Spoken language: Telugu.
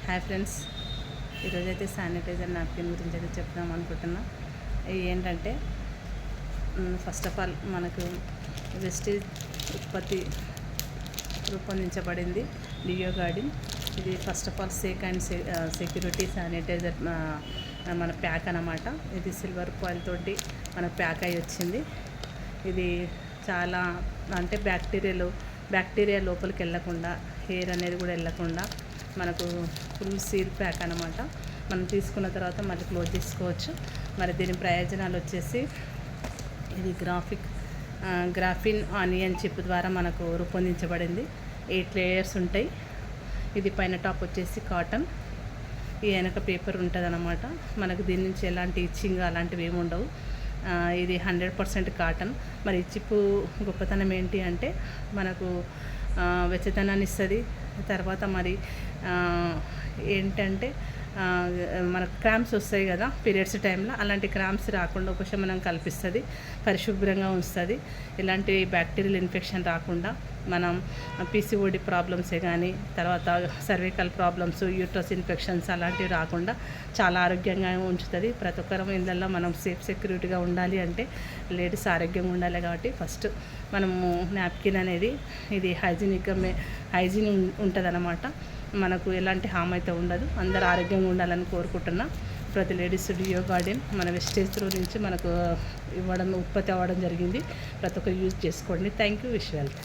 హాయ్ ఫ్రెండ్స్, ఈరోజైతే శానిటైజర్ నాప్కిన్ గురించి అయితే చెప్దాం అనుకుంటున్నా. ఇవి ఏంటంటే ఫస్ట్ ఆఫ్ ఆల్ మనకు వెస్టేజ్ ఉత్పత్తి రూపొందించబడింది లియో గార్డెన్. ఇది first of all sake and security sanitiser మన ప్యాక్ అన్నమాట. ఇది సిల్వర్ ఫాయిల్ తోటి మనకు ప్యాక్ అయ్యి వచ్చింది. ఇది చాలా అంటే బ్యాక్టీరియా లోపలికి వెళ్ళకుండా, హెయిర్ అనేది కూడా వెళ్ళకుండా మనకు ఫుల్ సీల్ ప్యాక్ అన్నమాట. మనం తీసుకున్న తర్వాత మళ్ళీ క్లోజ్ చేసుకోవచ్చు. మరి దీని ప్రయోజనాలు వచ్చేసి ఇది గ్రాఫిన్ ఆనియన్ చిప్ ద్వారా మనకు రూపొందించబడింది. 8 లేయర్స్ ఉంటాయి. ఇది పైన టాప్ వచ్చేసి కాటన్, ఈ వెనక పేపర్ ఉంటుంది అన్నమాట. మనకు దీని నుంచి ఎలాంటి ఇచ్చింగ్ అలాంటివి ఏమి ఉండవు. ఇది 100% కాటన్. మరి ఈ చిప్పు గొప్పతనం ఏంటి అంటే మనకు వెచ్చదనాన్ని ఇస్తుంది. తర్వాత మరి ఏంటంటే మనకు క్రాంప్స్ వస్తాయి కదా పీరియడ్స్ టైంలో, అలాంటి క్రాంప్స్ రాకుండా ఉపశమనం కల్పిస్తుంది, పరిశుభ్రంగా ఉంచుతుంది. ఇలాంటి బ్యాక్టీరియల్ ఇన్ఫెక్షన్ రాకుండా మనం పీసీఓడి ప్రాబ్లమ్సే కానీ, తర్వాత సర్వికల్ ప్రాబ్లమ్స్, యూట్రస్ ఇన్ఫెక్షన్స్ అలాంటివి రాకుండా చాలా ఆరోగ్యంగా ఉంచుతుంది. ప్రతి ఒక్కరం ఇళ్ళల్లో మనం సెక్యూరిటీగా ఉండాలి అంటే లేడీస్ ఆరోగ్యంగా ఉండాలి. కాబట్టి ఫస్ట్ మనము నాప్కిన్ అనేది ఇది హైజీన్ ఉంటుంది అన్నమాట. మనకు ఎలాంటి హామ్ అయితే ఉండదు. అందరూ ఆరోగ్యంగా ఉండాలని కోరుకుంటున్నా. ప్రతి లేడీస్ లియో గార్డెన్ మన వెస్టేజ్ త్రూ నుంచి మనకు ఉత్పత్తి అవ్వడం జరిగింది. ప్రతి ఒక్కరు యూజ్ చేసుకోండి. Thank you. Wish wealth.